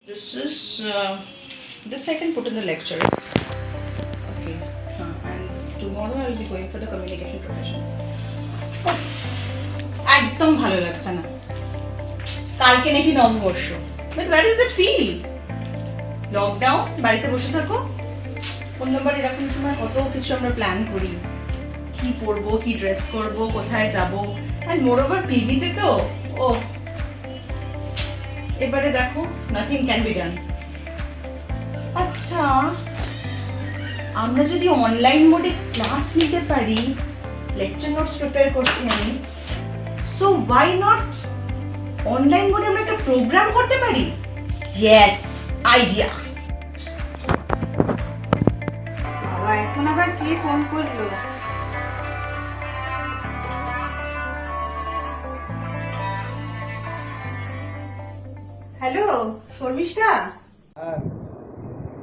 This is this I can put in the lecture. Okay, and tomorrow I will be going for the communication professions. একদম ভালো লাগছে না। কালকে নাকি নববর্ষ, but where is it feel? Lockdown, বাড়িতে বসে থাকো। কোন নম্বর এরকম সময় কত কিছু আমরা প্ল্যান করি, কি পরবো, কি ড্রেস করবো, কোথায় যাবো, অ্যান্ড মোর ওভার পিভিতে তো ও এবারে দেখো নাথিং ক্যান বি ডান। আচ্ছা, আমরা যদি অনলাইন মোডে ক্লাস নিতে পারি, লেকচার নোটস প্রিপেয়ার করছি আমি, সো ওয়াই নট অনলাইন মোডে আমরা একটা প্রোগ্রাম করতে পারি? Yes, idea. বাবা এখন আবার কে ফোন করলো? হ্যালো, শর্মিষ্ঠা? হ্যাঁ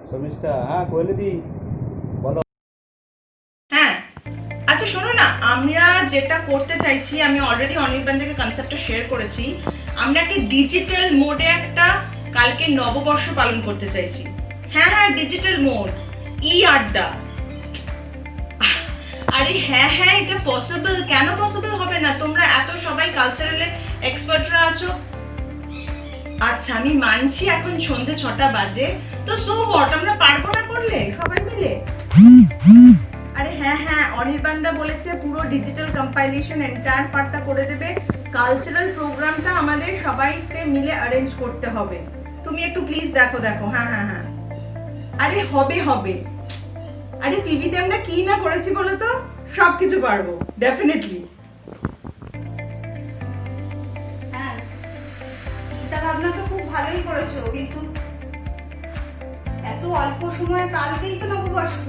শর্মিষ্ঠা, হ্যাঁ কোয়েলিদি বলো। হ্যাঁ, আচ্ছা শোনো না, আমরা যেটা করতে চাইছি, আমি অলরেডি অনির্বাণ থেকে কনসেপ্টটা শেয়ার করেছি। আমরা একটা ডিজিটাল মোডে একটা কালকে নববর্ষ পালন করতে চাইছি। হ্যাঁ হ্যাঁ, ডিজিটাল মোড, ই আড্ডা। আরে হ্যাঁ হ্যাঁ, এটা পসিবল। কেন পসিবল হবে না? তোমরা এত সবাই কালচারালে এক্সপার্টরা আছো। আচ্ছা আমি মানছি এখন সন্ধে 6টা বাজে, তো সো হোয়াট, আমরা পারবো না করলে সবাই মিলে? আরে হ্যাঁ হ্যাঁ, অনির্বাণদা বলেছে পুরো ডিজিটাল কম্পাইলেশন এন্টায়ার পার্টটা করে দেবে। কালচারাল প্রোগ্রামটা আমাদের সবাইকে মিলে অ্যারেঞ্জ করতে হবে। তুমি একটু প্লিজ দেখো। হ্যাঁ হ্যাঁ হ্যাঁ, আরে হবে হবে। আরে পিভিতে আমরা কি না করেছি বলো তো, সবকিছু পারবো ডেফিনেটলি। হ্যাঁ, চিন্তা ভাবনা তো খুব ভালোই করেছো, কিন্তু এত অল্প সময়, কালকেই তো নববর্ষ।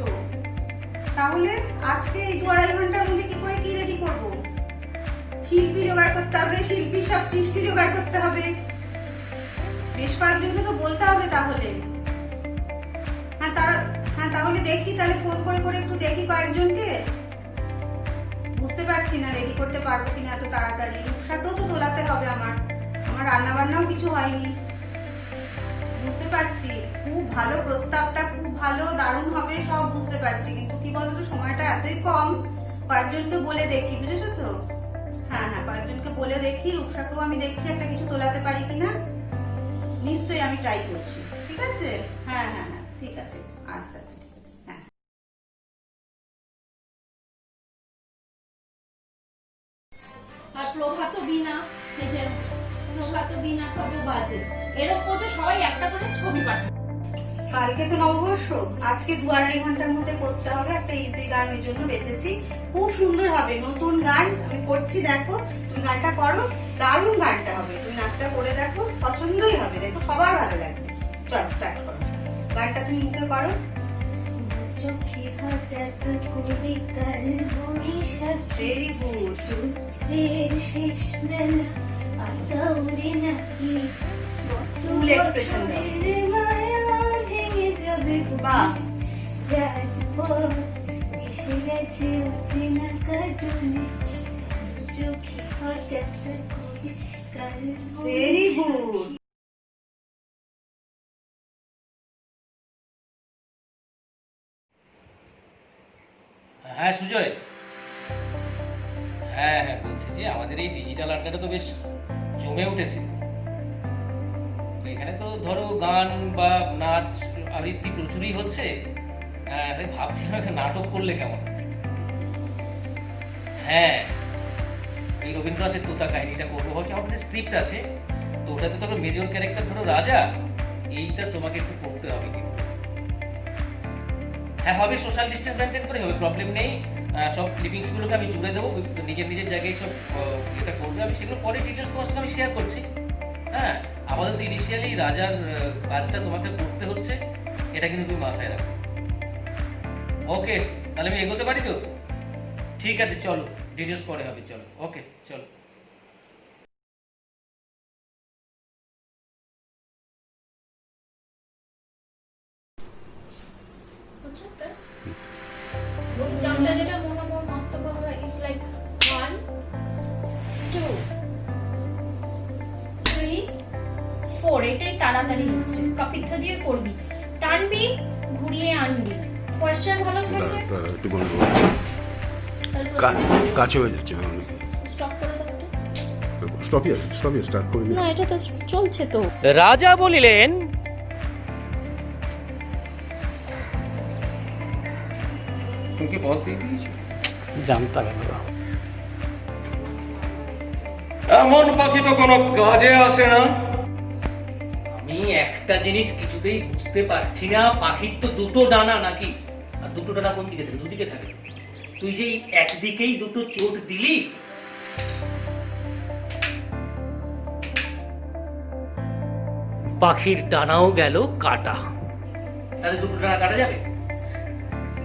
তাহলে আজকে এই 2-2.5 ঘন্টার মধ্যে কি করে কি রেডি করবো? শিল্পী জোগাড় করতে হবে, শিল্পীর সব সৃষ্টি জোগাড় করতে হবে, বেশ কয়েকজনকে তো বলতে হবে। তাহলে হ্যাঁ তাহলে দেখি, তাহলে ফোন করে করে একটু দেখি কয়েকজনকে। বুঝতে পারছি না রেডি করতে পারবো কিনা এত তাড়াতাড়ি। রূপসাকেও তো তোলাতে হবে, আমার রান্না বান্নাও কিছু হয়নি। বুঝতে পারছি খুব ভালো প্রস্তাবটা, খুব ভালো, দারুণ হবে, সব বুঝতে পারছি, কিন্তু কি বলতো সময়টা এতই কম। কয়েকজনকে বলে দেখি, বুঝেছো তো? হ্যাঁ হ্যাঁ, কয়েকজনকে বলে দেখি। রূপসাকেও আমি দেখছি একটা কিছু তোলাতে পারি কিনা। নিশ্চয়ই আমি ট্রাই করছি। ঠিক আছে? হ্যাঁ হ্যাঁ হ্যাঁ, ঠিক আছে। আচ্ছা আচ্ছা, ঠিক আছে। হ্যাঁ, আর প্রভাত বিনা, এই যে প্রভাত বিনা তবে বাজে, এরকম পোজে সবাই একটা করে ছবি পাঠায়। কালকে তো নববর্ষ, আজকে 2-2.5 ঘন্টার মধ্যে করতে হবে। একটা ইজি গান ওই জন্য বেঁচেছি, খুব সুন্দর হবে। নতুন গান আমি করছি, দেখো তুমি গানটা করো, দারুণ গানটা হবে। তুমি নাচটা করে দেখো, পছন্দই হবে, দেখো সবার ভালো লাগবে। চল স্টার্ট করো, গানটা তুমি মুখে করো। চোখে হঠাৎ করে কাল বৈশাখ, ভেরি গুড। চৈত্রের শেষ বেলা আদৌরে নাকি ফুল এক্সপ্রেশন দাও। বছরের মায়া ভেঙে যাবে। বাহ, রাজপথ এসে গেছে অচেনা কাজলে, চোখে হঠাৎ করে কাল ভেরি গুড। হ্যাঁ সুজয়, হ্যাঁ হ্যাঁ বলছি যে আমাদের এই ডিজিটাল আড্ডাটা তো বেশ জমে উঠেছে। তো এখানে তো ধরো গান বা নাচ আবৃত্তি প্রচুরই হচ্ছে। তাই ভাবছিলাম একটা নাটক করলে কেমন হয়? হ্যাঁ, এই রবীন্দ্রনাথের তোতা কাহিনীটা করবো ভাবছি। আমার কাছে স্ক্রিপ্ট আছে, তো ওটাতে তো মেজর ক্যারেক্টার ধরো রাজা, এইটা তোমাকে একটু করতে হবে কিন্তু। হ্যাঁ হবে, সোশ্যাল ডিস্টেন্স মেনটেন করে হবে, প্রবলেম নেই। সব ক্লিপিংস গুলোকে আমি জুড়ে দেবো, নিজের নিজের জায়গায় সব এটা করবে। আমি সেগুলো পরে ডিটেলস তোমার সঙ্গে আমি শেয়ার করছি। হ্যাঁ, আপাতত ইনিশিয়ালি রাজার কাজটা তোমাকে করতে হচ্ছে, এটা কিন্তু তুমি মাথায় রাখো। ওকে, তাহলে আমি এগোতে পারি তো? ঠিক আছে, চলো ডিটেলস পরে হবে। চলো, ওকে, চলো। বুঝছো फ्रेंड्स, ওই জামটা যেটা মনোমন মন্তব্য ইজ লাইক 1 2 3 4 এটাই তাড়াতাড়ি হচ্ছে, কাপিথা দিয়ে করবি, টানবি ঘুরিয়ে আনবি, কোয়েশ্চেন ভালো থাকবে। দাঁড়া একটু বন্ধ করছি, কাছে হয়ে যাচ্ছে। স্টপ করে দাও একটু। স্টপই স্টার্ট করে না এটা তো চলছে তো। রাজা বলিলেন, তুমি কি বস দিয়ে দিয়েছো? জানতাম এগুলো। এমন পাখি তো কোনো কাজে আসে না। আমি একটা জিনিস কিছুতেই বুঝতে পারছি না, পাখির তো দুটো ডানা নাকি? আর দুটো ডানা কোন দিকে থাকে? দুদিকে থাকে। তুই যে এই একদিকেই দুটো চোট দিলি, পাখির ডানাও গেল কাটা। তাহলে দুটো ডানা কাটা যাবে?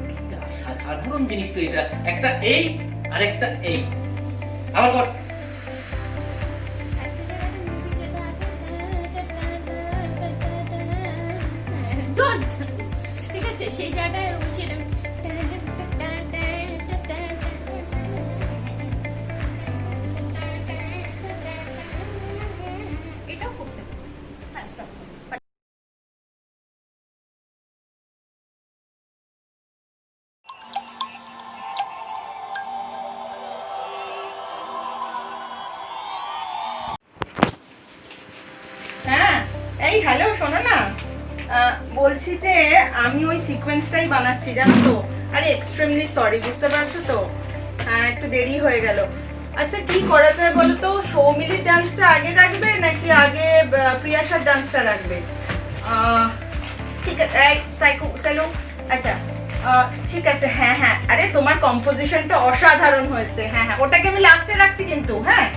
কি সাধারণ জিনিস তো এটা, একটা এই আর একটা এই। আবার কর। একটা জায়গাতে মিউজিক যেটা আছে, Don't! ঠিক আছে, সেই জায়গাটায় সেটা এটাও করতে পারো। হ্যাঁ, stop করো। হ্যাঁ, এই হ্যালো, শোনো না, বলছি যে আমি ওই সিকোয়েন্সটাই বানাচ্ছি, জানো তো। আরে এক্সট্রিমলি সরি, বুঝতে পারছো তো? হ্যাঁ, একটু দেরি হয়ে গেল। আচ্ছা কি করা যায় বলো তো, সৌমিলির ডান্সটা আগে রাখবে নাকি আগে প্রিয়াশার ডান্সটা রাখবে? ঠিক আছে, এই স্যালু, আচ্ছা ঠিক আছে, হ্যাঁ হ্যাঁ, আরে তোমার কম্পোজিশনটা অসাধারণ হয়েছে, হ্যাঁ হ্যাঁ, ওটাকে আমি লাস্টে রাখছি কিন্তু, হ্যাঁ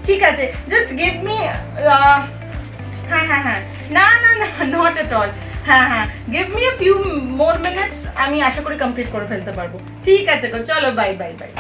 ঠিক আছে, জাস্ট গিভ মি, হ্যাঁ হ্যাঁ হ্যাঁ, না না না, নট এট অল, হ্যাঁ হ্যাঁ, give me a few more minutes, আমি আশা করি কমপ্লিট করে ফেলতে পারবো। ঠিক আছে গো, চলো, বাই বাই বাই।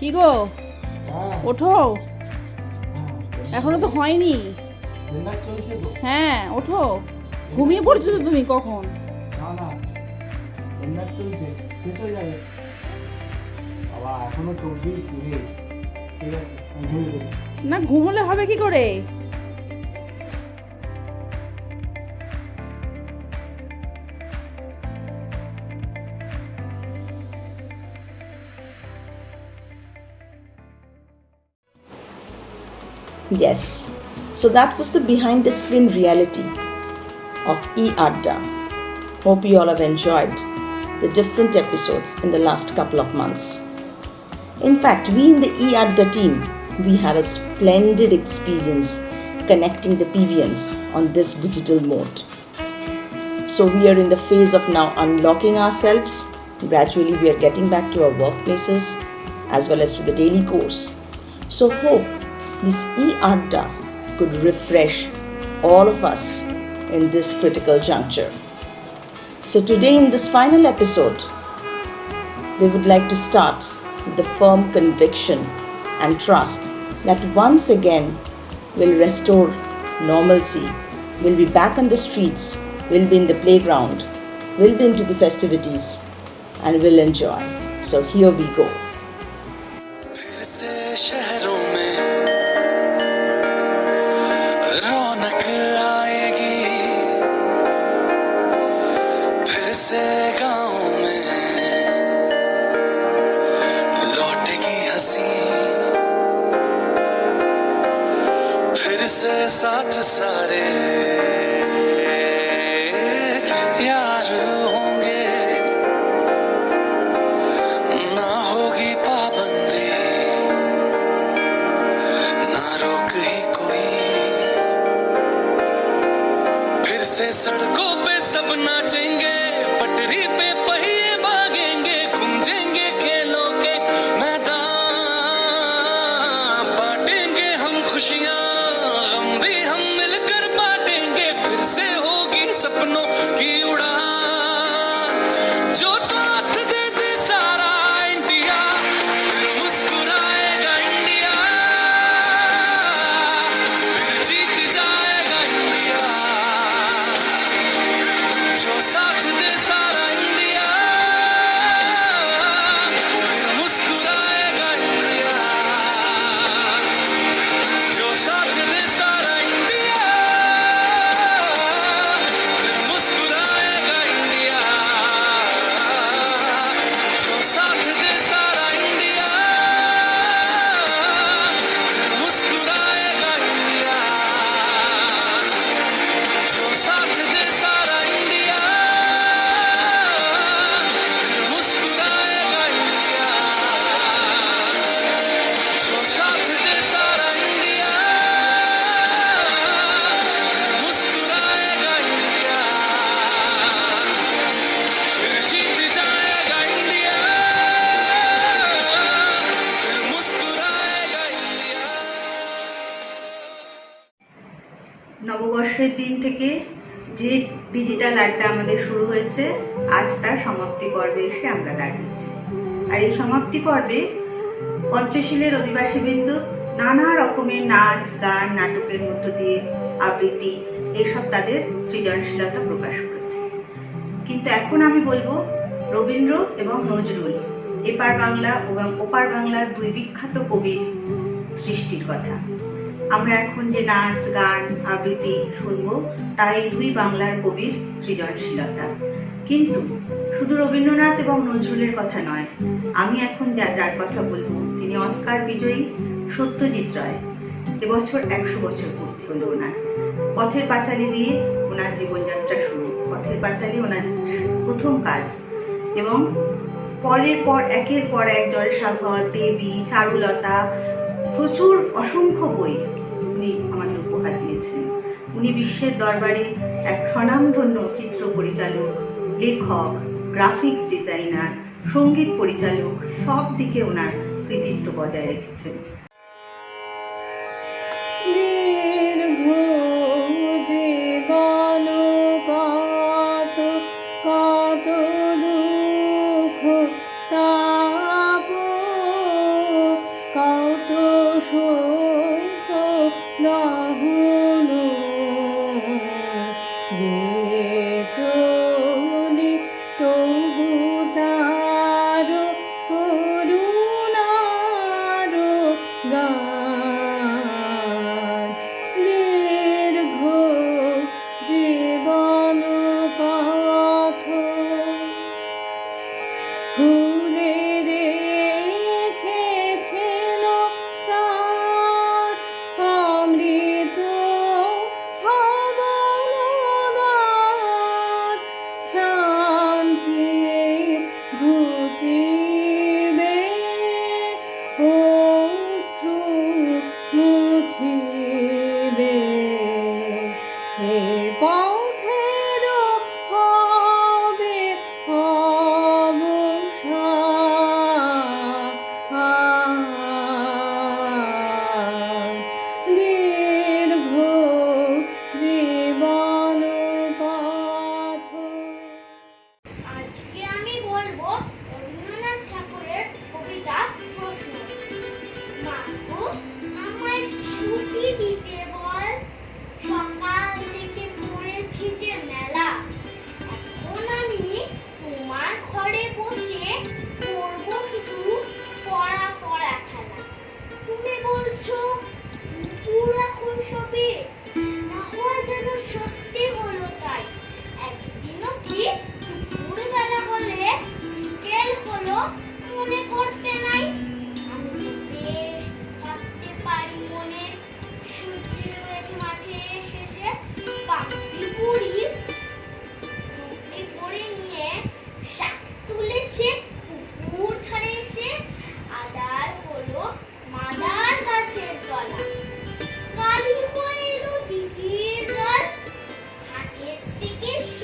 কি গো, ওঠো, এখনো তো হয়নি। হ্যাঁ ওঠো, ঘুমিয়ে পড়ছো তো তুমি কখন? না না, এমনি চলছে, শেষ হয়ে যাবে বাবা, এখনো 24 মিনিট। ঠিক আছে, আমি ঘুমিয়ে দেবো। না ঘুমোলে হবে কি করে? Yes, so that was the behind the screen reality of E Adda. Hope you all have enjoyed the different episodes in the last couple of months. In fact, we in the E Adda team, we had a splendid experience connecting the PVNs on this digital mode. So we are in the phase of now unlocking ourselves. Gradually we are getting back to our workplaces as well as to the daily course. So hope this e-Adda could refresh all of us in this critical juncture. So today in this final episode, we would like to start with the firm conviction and trust that once again we'll restore normalcy, we'll be back on the streets, we'll be in the playground, we'll be into the festivities, and we'll enjoy. So here we go. फिर से शहरों में रौनक आएगी, फिर से गाँव में लौटेगी हंसी, फिर से साथ सारे यार होंगे, ना होगी पाबंदी, ना रोक ही कोई, फिर से सड़कों पे सब नाचेंगे, पटरी पे पहिए भागेंगे, गूंजेंगे खेलों के मैदान, बांटेंगे हम खुशियां, गम भी हम मिलकर बांटेंगे, फिर से होगी सपनों की उड़ान, जो साथ दे दे सारा इंडिया, फिर मुस्कुराएगा इंडिया, फिर जीत जाएगा इंडिया, जो साथ दे सारा इंडिया, फिर मुस्कुराएगा इंडिया, जो साथ दे सारा इंडिया, फिर मुस्कुराएगा इंडिया, जो साथ दे सारा इंडिया, फिर मुस्कुराएगा इंडिया, जो साथ दे सारा इंडिया, फिर मुस्कुराएगा इंडिया, जो साथ दे सारा इंडिया, फिर मुस्कुराएगा इंडिया, फिर जीत जाएगा इंडिया, फिर मुस्कुराएगा इंडिया। নববর্ষের দিন থেকে যে ডিজিটাল আড্ডা আমাদের শুরু হয়েছে, আজ তার সমাপ্তি পর্বে এসে আমরা দাঁড়িয়েছি। আর এই সমাপ্তি পর্বে পঞ্চশীলের অধিবাসীবৃন্দ নানা রকমের নাচ, গান, নাটকের মধ্য দিয়ে আবৃত্তি এসব তাদের সৃজনশীলতা প্রকাশ করেছে। কিন্তু এখন আমি বলবো রবীন্দ্র এবং নজরুল, এপার বাংলা এবং ওপার বাংলার দুই বিখ্যাত কবির সৃষ্টির কথা। আমরা এখন যে নাচ, গান, আবৃত্তি শুনবো তা এই দুই বাংলার কবির সৃজনশীলতা। কিন্তু শুধু রবীন্দ্রনাথ এবং নজরুলের কথা নয়, আমি এখন যার কথা বলবো তিনি অস্কার বিজয়ী সত্যজিৎ রায়। এবছর 100 বছর পূর্তি হলো ওনার। পথের পাঁচালী দিয়ে ওনার জীবনযাত্রা শুরু। পথের পাঁচালী ওনার প্রথম কাজ, এবং পরের পর একের পর এক জলসাঘর, দেবী, চারুলতা, প্রচুর অসংখ্য বই উনি আমাদের উপহার দিয়েছেন। উনি বিশ্বের দরবারে এক স্বনামধন্য চিত্র পরিচালক, লেখক, গ্রাফিক্স ডিজাইনার, সঙ্গীত পরিচালক, সব দিকে ওনার কৃতিত্ব বজায় রেখেছেন। রেখেছিল তার অমৃত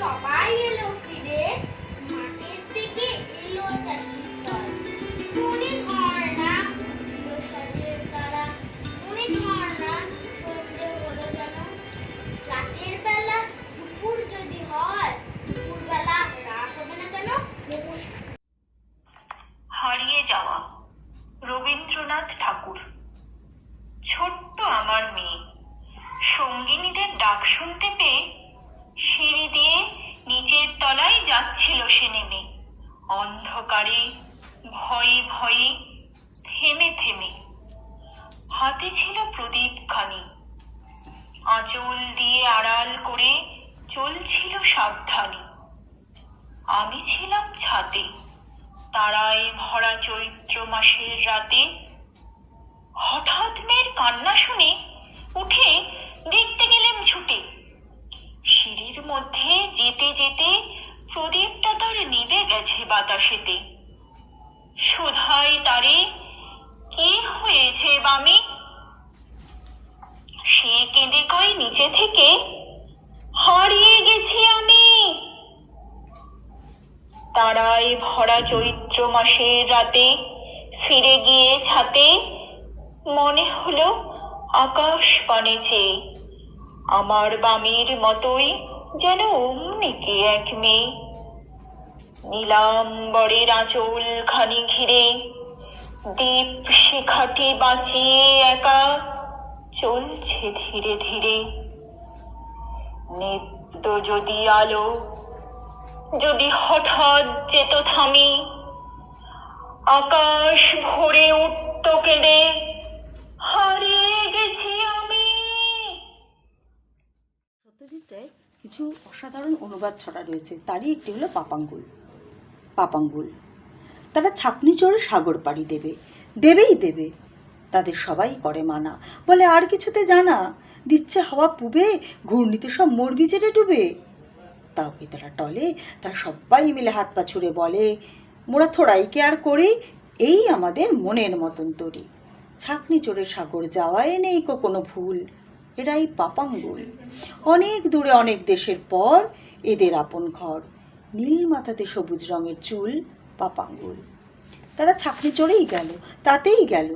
সবাই এলো ফিরে, মাঠের থেকে এলো চাষির দল। মনে হয় না উঠল সাজের তারা, মনে হয় না সন্ধে হলো যেন। রাতের বেলা দুপুর যদি হয়, দুপুর বেলা রাত হবে না কেন? নমস্কার। হারিয়ে যাওয়া রবীন্দ্রনাথ ঠাকুর। ছোট্ট আমার মেয়ে সঙ্গিনীদের ডাক শুনতে পেয়ে সিঁড়ি দিয়ে নিচের তলায় যাচ্ছিল সে নেমে, অন্ধকারে ভয়ে ভয়ে থেমে থেমে। হাতে ছিল প্রদীপ খানি, আঁচল দিয়ে আড়াল করে চলছিল সাবধানে। আমি ছিলাম ছাদে, তারায় ভরা চৈত্র মাসের রাতে। হঠাৎ মেয়ের কান্না শুনে উঠে দেখতে গেলাম ছুটে। সিঁড়ির মধ্যে যেতে যেতে প্রদীপটা তার নিভে গেছে বাতাসেতে। শোধাই তারে, কি হয়েছে বামি? সে কেঁদে কয় নিচে থেকে, হারিয়ে গেছি আমি। তারায় ভরা চৈত্র মাসের রাতে ফিরে গিয়ে ছাতে, মনে হলো আকাশ পানে চেয়ে আমার বামির মতোই যেন অমনিকে এক মেয়ে। নীলাম্বরের আঁচল খানি ঘিরে দীপ শিখাটি বাঁচিয়ে একা চলছে ধীরে ধীরে। নিত্য যদি আলো যদি হঠাৎ যেত থামি, আকাশ ভরে উঠত কেঁদে, হারিয়ে গেছি আমি। সত্যজিৎ রায়ের কিছু অসাধারণ অনুবাদ ছড়া রয়েছে, তারই একটি হলো পাপাঙ্গুল। পাপাঙ্গুল। তারা ছাকনি চড়ে সাগর পাড়ি দেবে, দেবেই দেবে। তাদের সবাই করে মানা, বলে আর কিছুতে জানা, দিচ্ছে হাওয়া পুবে, ঘূর্ণিতে সব মরবি জেরে ডুবে। তাও কি তারা টলে? তারা সবাই মিলে হাত পা ছুড়ে বলে, মোরা থোড়াইকে আর করি, এই আমাদের মনের মতন তরি। ছাকনি চড়ে সাগর যাওয়ায় নেই কোনো ভুল, এরাই পাপাঙ্গুল। অনেক দূরে অনেক দেশের পর এদের আপন ঘর, নীল মাথাতে সবুজ রঙের চুল, পাপাঙ্গুল। তারা ছাকনি চড়েই গেল, তাতেই গেল,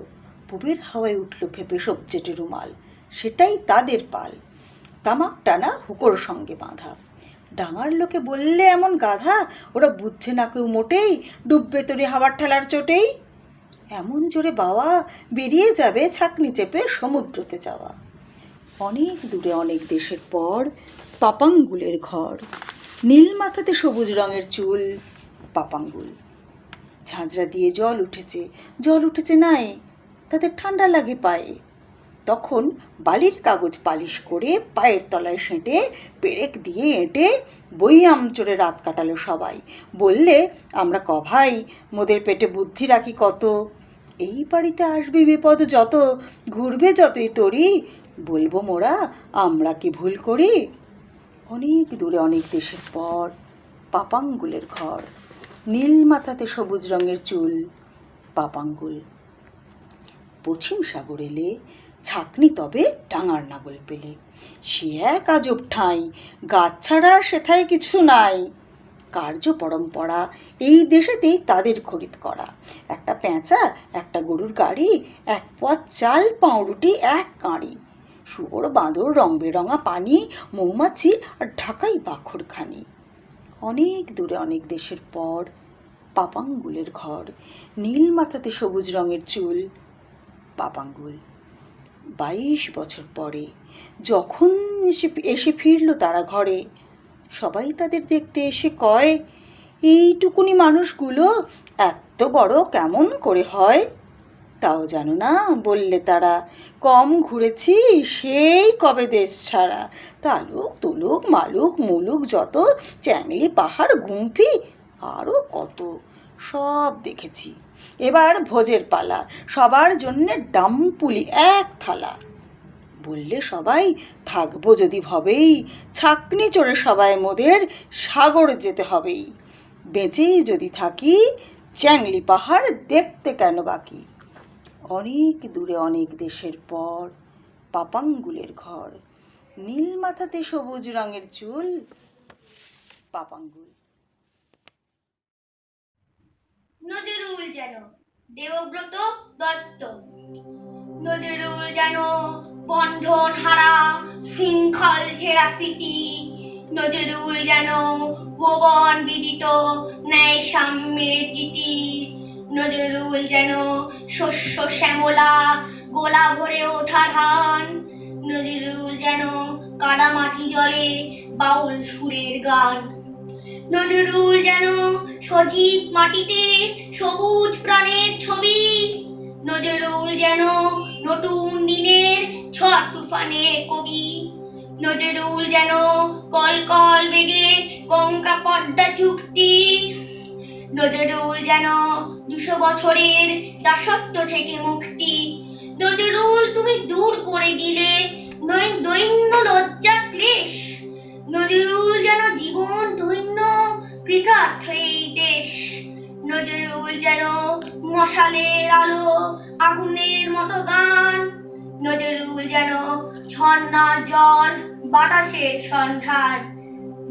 পুবের হাওয়ায় উঠল ফেপে সবচেটে রুমাল, সেটাই তাদের পাল। তামাক টানা হুকোর সঙ্গে বাঁধা, ডাঙার লোকে বললে এমন গাধা, ওরা বুঝছে না কেউ মোটেই, ডুববে তোরে হাওয়ার ঠেলার চোটেই। এমন জোরে বাওয়া, বেরিয়ে যাবে ছাকনি চেপে সমুদ্রতে যাওয়া। অনেক দূরে অনেক দেশের পর পাপাঙ্গুলের ঘর, নীল মাথাতে সবুজ রঙের চুল, পাপাঙ্গুল। ঝাঁঝরা দিয়ে জল উঠেছে নাই, তাদের ঠান্ডা লাগে পায়ে। তখন বালির কাগজ পালিশ করে পায়ের তলায় সেঁটে পেরেক দিয়ে এঁটে বইয়াম চড়ে রাত কাটালো সবাই। বললে, আমরা ক ভাই, মোদের পেটে বুদ্ধি রাখি কত, এই বাড়িতে আসবে বিপদ যত, ঘুরবে যতই তরি, বলবো মোরা আমরা কি ভুল করি। অনেক দূরে অনেক দেশের পর পাপাঙ্গুলের ঘর, নীল মাথাতে সবুজ রঙের চুল, পাপাঙ্গুল। পশ্চিম সাগর এলে ছাকনি তবে ডাঙার নাগল পেলে, সে এক আজব ঠাঁই, গাছ ছাড়া সেথায় কিছু নাই। কার্য পরম্পরা এই দেশেতেই তাদের খরিদ করা, একটা পেঁচা, একটা গরুর গাড়ি, এক পথ চাল, পাউরুটি, এক কাঁড়ি, শুয়োর বাঁদর, রং বেরঙা পানি, মৌমাছি আর ঢাকাই বাখরখানি। অনেক দূরে অনেক দেশের পর পাপাঙ্গুলের ঘর, নীল মাথাতে সবুজ রঙের চুল, পাপাঙ্গুল। 22 বছর পরে যখন এসে ফিরল তারা ঘরে, সবাই তাদের দেখতে এসে কয়, এইটুকুনি মানুষগুলো এত বড় কেমন করে হয়। তাও জানো না, বললে তারা, কম ঘুরেছি সেই কবে দেশ ছাড়া, তালুক তুলুক মালুক মুলুক যত, চ্যাংলি পাহাড় গুম্ফি আরও কত, সব দেখেছি। এবার ভোজের পালা, সবার জন্যে ডামপুলি এক থালা। বললে সবাই, থাকবো যদি ভবেই, ছাকনি চড়ে সবাই মোদের সাগর যেতে হবেই, বেঁচেই যদি থাকি চ্যাংলি পাহাড় দেখতে কেন বাকি। অনেক দূরে অনেক দেশের পর পাপাঙ্গুলের ঘর, নীল মাথাতে সবুজ রঙের চুল, পাপাঙ্গুল। নজরুল যেন দেবব্রত দত্ত, নজরুল যেন বন্ধন হারা শৃঙ্খল ছেঁড়া স্মৃতি, নজরুল যেন ভুবন বিদিত ন্যায় সাম্যের গীতি, নজরুল যেন শস্য শ্যামলা গোলা ভরে ওঠা ধান, নজরুল যেন কাদামাটি জলে বাউল সুরের গান, নজরুল যেন সজীব মাটিতে সবুজ প্রাণের ছবি, নজরুল যেন নতুন দিনের ঝড় তুফানে কবি, নজরুল যেন কল কল বেগে গঙ্গা পদ্মা চুক্তি, নজরুল যেন 200 বছরের দাসত্ব থেকে মুক্তি, নজরুল তুমি দূর করে দিলে দৈন্য লজ্জা ক্লেশ, নজরুল যেন জীবন ধন্য কৃতার্থ এই দেশ, নজরুল যেন মশালের আলো আগুনের মতো গান, নজরুল যেন ঝর্ণার জল বাতাসের সন্ধান,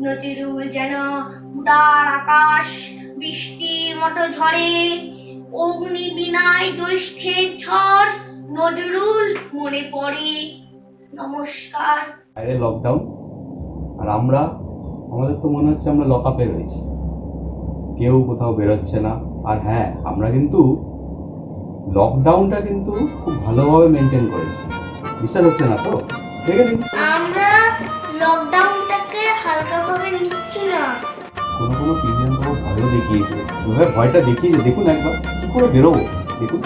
নজরুল যেন উদার আকাশ বৃষ্টির মতো ঝরে, অগ্নি বিনায় জ্যৈষ্ঠের ঝড় নজরুল মনে পড়ে। নমস্কার। বাইরে লকডাউন, আর আমাদের তো মনে হচ্ছে আমরা লকআপে রয়েছি, কেউ কোথাও বেরোচ্ছে না। আর হ্যাঁ, আমরা কিন্তু লকডাউনটা কিন্তু খুব ভালোভাবে মেনটেন করেছি, বিশ্বাস হচ্ছে না তো? দেখে নিন, আমরা লকডাউনটাকে হালকাভাবে নিচ্ছি না। কোনো পিলিয়ন তো ভয়ও দেখিয়েছে, ওইভাবে ভয়টা দেখিয়েছে। দেখুন একবার কি করে বেরোবো, দেখুন।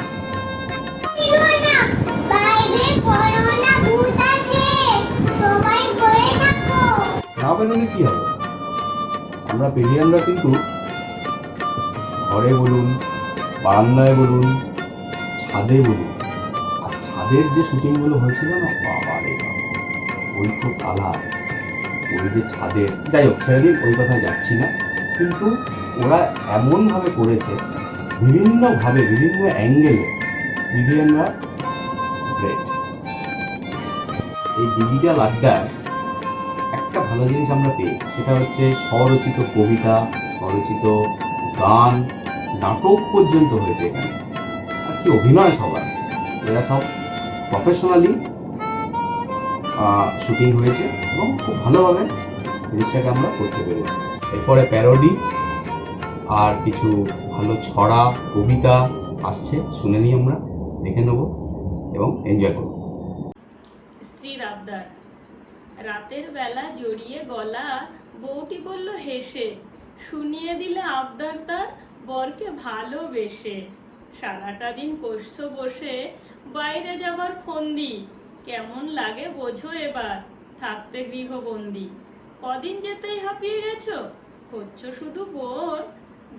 করোনা ভূত আছে, সবাই ঘরে থাকো। না বেরোলে কি হবে? আমরা পেরিয়ানরা কিন্তু ঘরে বলুন, বারান্দায় বলুন, ছাদে বলুন, আর ছাদের যে শুটিংগুলো হয়েছিল না, বাবা রে বাবা, ওই তো কালার, ওই যে ছাদের, যাই হোক ছেড়ে দিন, ওই কথায় যাচ্ছি না। কিন্তু ওরা এমনভাবে করেছে, বিভিন্নভাবে বিভিন্ন অ্যাঙ্গেলে মিডিয়ানরা গ্রেট। এই ডিজিটাল আড্ডায় একটা ভালো জিনিস আমরা পেয়েছি, সেটা হচ্ছে স্বরচিত কবিতা, স্বরচিত গান, নাটক পর্যন্ত হয়েছে এখানে। আর কি অভিনয় সবার, এরা সব প্রফেশনালি শুটিং হয়েছে এবং খুব ভালোভাবে জিনিসটাকে আমরা করতে পেরেছি। এরপরে প্যারোডি আর কিছু ভালো ছড়া কবিতা আসছে, শুনে নিই, আমরা দেখে নেব এবং এনজয় করব। স্ত্রীর আবদার। রাতের বেলা জড়িয়ে গলা বউটি বলল হেসে, শুনিয়ে দিলে আবদার তার বরকে ভালোবেসে। সারাটা দিন কষ্ট বসে বাইরে যাবার ফন্দি, কেমন লাগে বোঝো এবার থাকতে গৃহবন্দী। কদিন যেতেই হাঁপিয়ে গেছো, হচ্ছ শুধু বোর,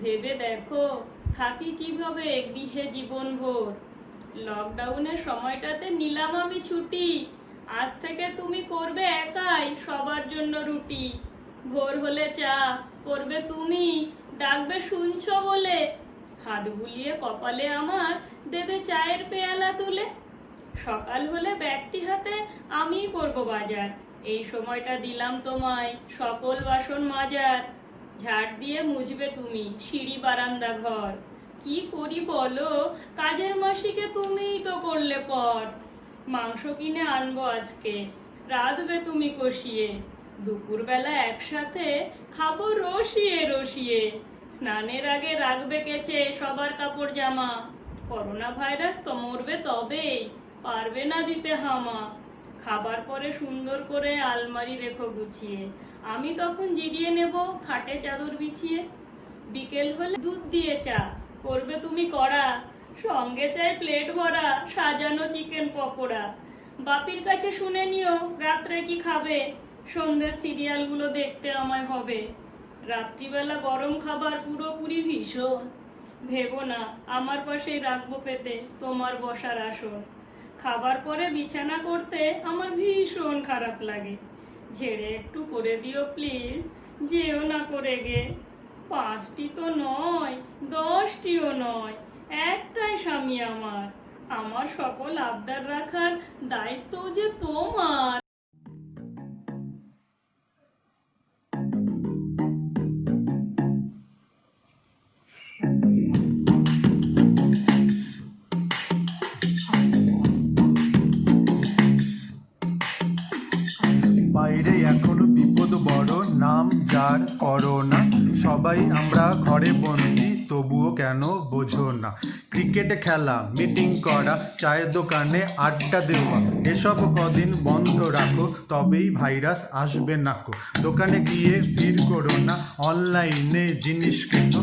ভেবে দেখো থাকি কিভাবে গৃহে জীবন ভোর। লকডাউনের সময়টাতে নিলাম আমি ছুটি, আজ থেকে তুমি করবে একাই সবার জন্য রুটি। ভোর হলে চা করবে তুমি, ডাকবে শুনছো বলে, হাত বুলিয়ে কপালে আমার দেবে চায়ের পেয়ালা তুলে। সকাল হলে ব্যাগটি হাতে আমিই করব বাজার, এই সময়টা দিলাম তোমায় সকল বাসন মাজার। ঝাড় দিয়ে মুছবে তুমি সিঁড়ি বারান্দা ঘর, কি করি বলো কাজের মাসিকে তুমিই তো করলে পর। মাংস কিনে আনবো আজকে, রাঁধবে তুমি কষিয়ে, দুপুরবেলা একসাথে খাবো রসিয়ে রসিয়ে। স্নানের আগে রাখবে কেচে সবার কাপড় জামা, করোনা ভাইরাস তো মরবে তবেই, পারবে না দিতে হামা। খাবার পরে সুন্দর করে আলমারি রেখো গুছিয়ে, আমি তখন জিরিয়ে নেব খাটে চাদর বিছিয়ে। বিকেল হলে দুধ দিয়ে চা করবে তুমি কড়া, সঙ্গে চাই প্লেট ভরা সাজানো চিকেন পকোড়া। বাপির কাছে শুনে নিও রাত্রে কি খাবে, সন্ধ্যের সিরিয়ালগুলো দেখতে আমায় হবে। রাত্রিবেলা গরম খাবার পুরোপুরি ভীষণ, ভেবো না আমার পাশেই রাখবো পেতে তোমার বসার আসন। খাবার পরে বিছানা করতে আমার ভীষণ খারাপ লাগে, ঝেড়ে একটু করে দিও প্লিজ, যেও না করে গে। 5টি তো নয় 10টিও নয়, একটাই স্বামী আমার, আমার সকল আবদার রাখার দায়িত্ব যে তোমার। আর করোনা, সবাই আমরা ঘরে বন্দি, তবুও কেন বোঝো না? ক্রিকেট খেলা, মিটিং করা, চায়ের দোকানে আড্ডা দেওয়া, এসব কদিন বন্ধ রাখো, তবেই ভাইরাস আসবে না কো। দোকানে গিয়ে ভিড় করো না, অনলাইনে জিনিস কেনো,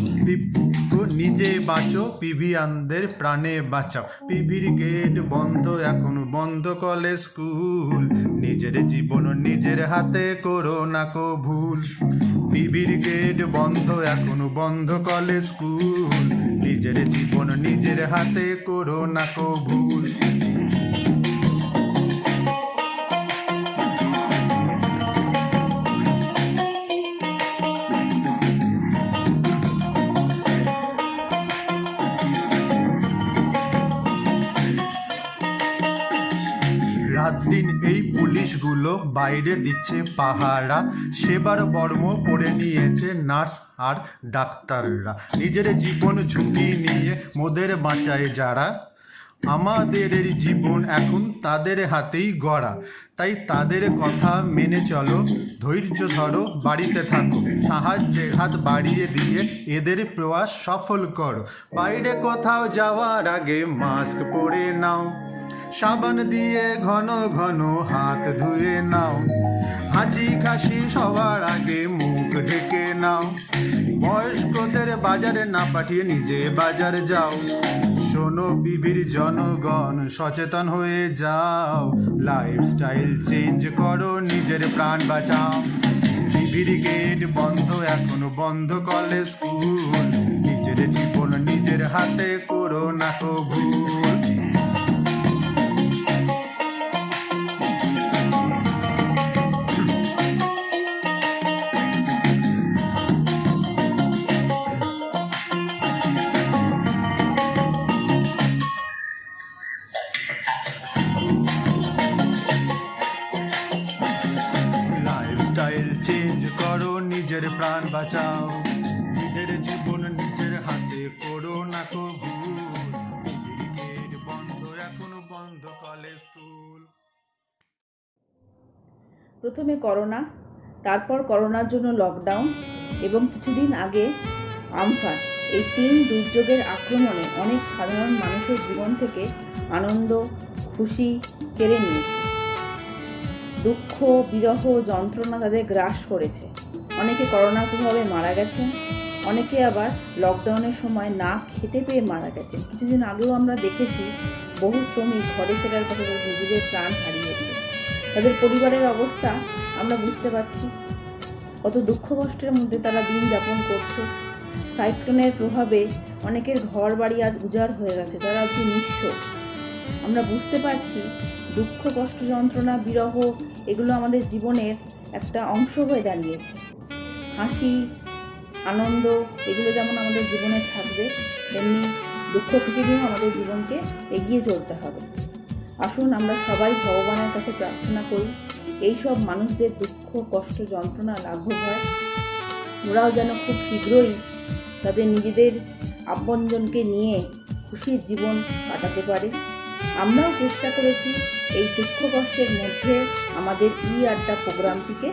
নিজে বাঁচো, পিভিয়ানদের প্রাণে বাঁচাও। পিভির গেট বন্ধ এখন, বন্ধ কলেজ স্কুল, নিজের জীবন নিজের হাতে করো না কো ভুল। পিভির গেট বন্ধ এখন, বন্ধ কলেজ স্কুল, নিজের জীবন নিজের হাতে করো না কো ভুল। রাত দিন এই পুলিশগুলো বাইরে দিচ্ছে পাহারা, সেবার বর্ম পরে নিয়েছে নার্স আর ডাক্তাররা। নিজের জীবন ঝুঁকি নিয়ে মোদের বাঁচায় যারা, আমাদের জীবন এখন তাদের হাতেই গড়া। তাই তাদের কথা মেনে চলো, ধৈর্য ধরো, বাড়িতে থাকো, সাহায্যের হাত বাড়িয়ে দিয়ে এদের প্রয়াস সফল করো। বাইরে কোথাও যাওয়ার আগে মাস্ক পরে নাও, সাবান দিয়ে ঘন ঘন হাত ধুয়ে নাও, হাঁচি কাশি সবার আগে মুখ ঢেকে নাও। বয়স্কদের বাজারে না পাঠিয়ে নিজে বাজার যাও। শোনো পিভির জনগণ, সচেতন হয়ে যাও, লাইফস্টাইল চেঞ্জ করো, নিজের প্রাণ বাঁচাও। পিভির গেট বন্ধ এখন, বন্ধ কলেজ স্কুল, নিজের জীবন নিজের হাতে করো না কো ভুল। লাইফস্টাইল চেঞ্জ করো, নিজের প্রাণ বাঁচাও, নিজের জীবন নিজের হাতে করো না কো ভুল। ক্রিকেট বন্ধ এখন, বন্ধ কলেজ স্কুল। প্রথমে করোনা, তারপর করোনার জন্য লকডাউন এবং কিছুদিন আগে আমফান, এই 3 দুর্যোগের আক্রমণে অনেক সাধারণ মানুষের জীবন থেকে আনন্দ, খুশি কেড়ে নিয়েছে। দুঃখ, বিরহ, যন্ত্রণা তাদের গ্রাস করেছে। অনেকে করোনার প্রভাবে মারা গেছেন, অনেকে আবার লকডাউনের সময় না খেতে পেয়ে মারা গেছেন। কিছুদিন আগেও আমরা দেখেছি বহু শ্রমিক ঘরে ফেরার কথা নিজেদের প্রাণ হারিয়েছে। তাদের পরিবারের অবস্থা আমরা বুঝতে পারছি, কত দুঃখ কষ্টের মধ্যে তারা দিন যাপন করছে। সাইক্লোনের প্রভাবে অনেকের ঘর বাড়ি আজ উজাড় হয়ে গেছে, তারা আজকে নিঃস্ব। আমরা বুঝতে পারছি দুঃখ, কষ্ট, যন্ত্রণা, বিরহ এগুলো আমাদের জীবনের একটা অংশ হয়ে দাঁড়িয়েছে। হাসি, আনন্দ এগুলো যেমন আমাদের জীবনে থাকবে, তেমনি দুঃখ থেকে নিয়েও আমাদের জীবনকে এগিয়ে চলতে হবে। আসুন আমরা সবাই ভগবানের কাছে প্রার্থনা করি এই সব মানুষদের দুঃখ, কষ্ট, যন্ত্রণা লাঘব হয়, ওরাও যেন খুব শীঘ্রই তাদের নিজেদের আপনজনকে নিয়ে খুশির জীবন কাটাতে পারে। আমরাও চেষ্টা করেছি এই দুঃখ কষ্টের মধ্যে আমাদের আড্ডা প্রোগ্রামটিকে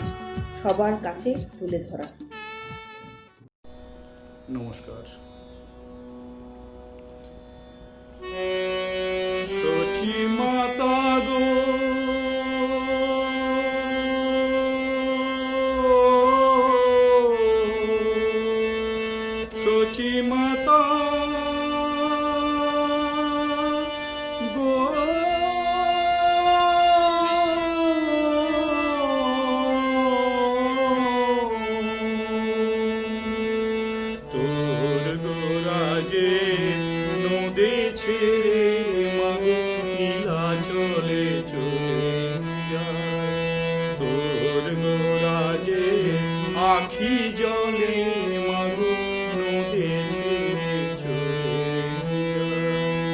সবার কাছে তুলে ধরা। নমস্কার। সচি মাতা গো, সচি মাতা গো, তোর গোরাজে নদী ছেড়ে মাগো নীলা চলে চলে যায়, তোর গোরাজে আখি জলে মাগো নদী ছেড়ে চলে যায়।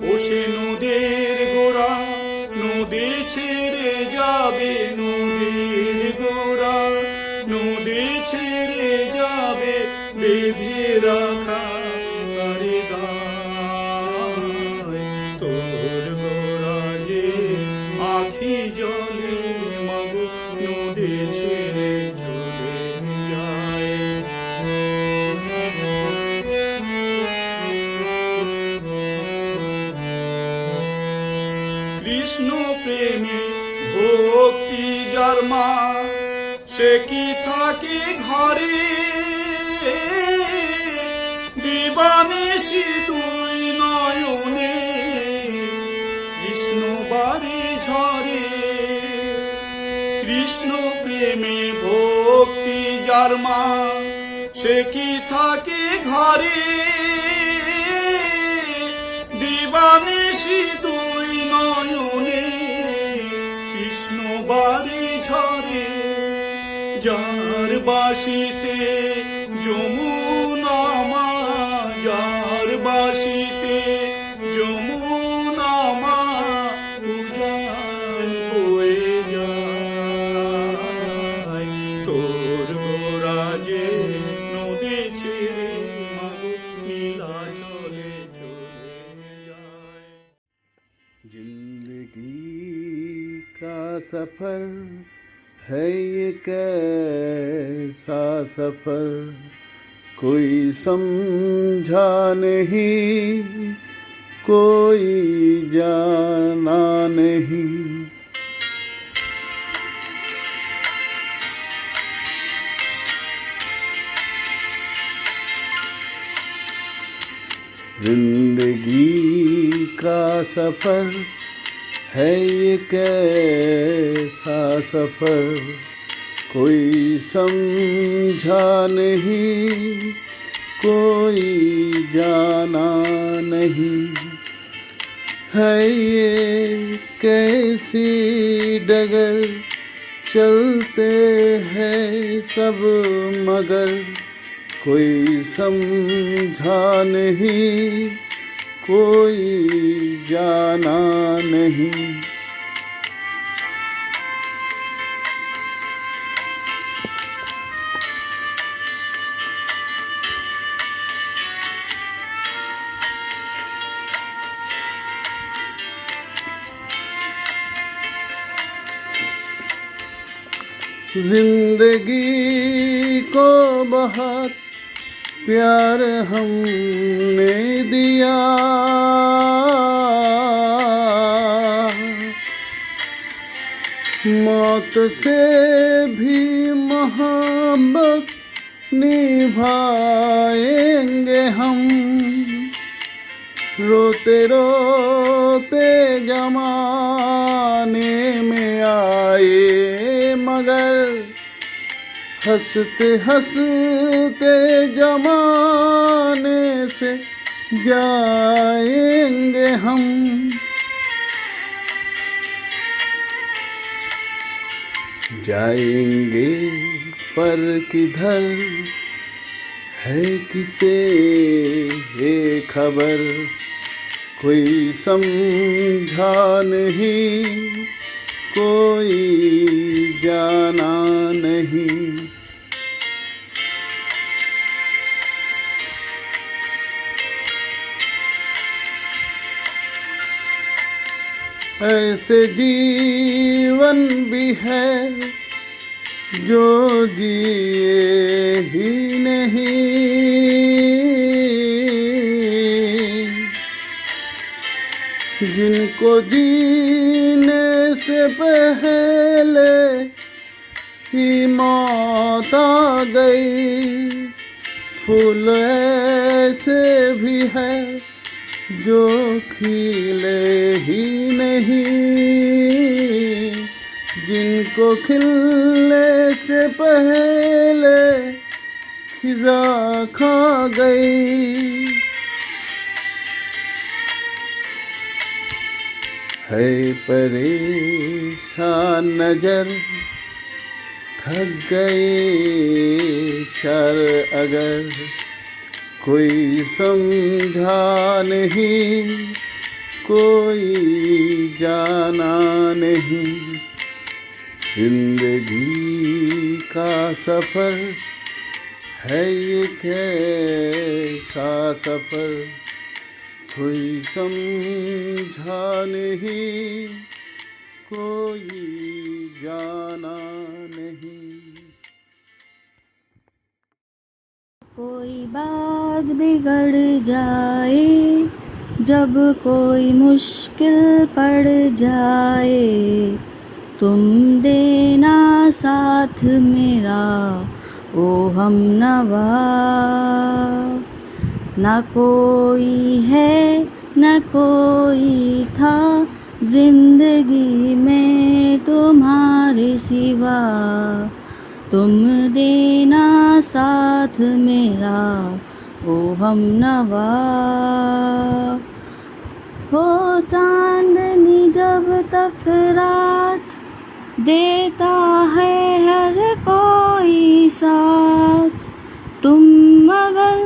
ও সে নদীর গোরা নদী ছেড়ে যাবে, নদীর গোরা নদী ছেড়ে যাবে, বেঁধে রাখা তারে দায়, তোর গোরাজে আখি জলে মাগো নদী ছেড়ে চলে যায়। যার মা সে কি থাকে ঘরে দিবানিশি দুই নয়নে কৃষ্ণ বাড়ি ঝরে কৃষ্ণ প্রেমে ভক্তি যার মা সে কি থাকে ঘরে দিবানিশি দুই নয়নে কৃষ্ণ বাড়ি ঝরে যার বাসিতে যমুনা মা যার বাসিতে যমুনা মা উজান বয়ে যায় তোর গোরাজে নদী ছেড়ে মাগো নীলা চলে চলে যায়। जिंदगी का सफर है ये कैसा सफर कोई समझा नहीं कोई जाना नहीं जिंदगी का सफर है ये कैसा सफर कोई समझा नहीं कोई जाना नहीं है ये कैसी डगर चलते हैं सब मगर कोई समझा नहीं कोई जाना नहीं जिंदगी को बहुत प्यार हमने दिया मौत से भी मोहब्बत निभाएंगे हम रोते रोते जमाने में आए मगर हंसते हंसते जमाने से जाएंगे हम जाएंगे पर किधर है किसे ये खबर कोई समझा नहीं कोई जाना नहीं ऐसे जीवन भी है जो जिए ही नहीं जिनको जीने से पहले ही मौत आ गई फूल ऐसे भी है जो खिले ही नहीं जिनको खिलने से पहले खिजा खा गई है परेशान नजर थक गए शर अगर कोई समझा नहीं कोई जाना नहीं जिंदगी का सफर है ये कैसा सफर कोई समझा नहीं कोई जाना नहीं कोई बात बिगड़ जाए जब कोई मुश्किल पड़ जाए तुम देना साथ मेरा ओ हमनवा। न कोई है न कोई था जिंदगी में तुम्हारे सिवा, तुम देना साथ मेरा ओ हमनवा। हो चांदनी जब तक रात देता है हर कोई साथ, तुम मगर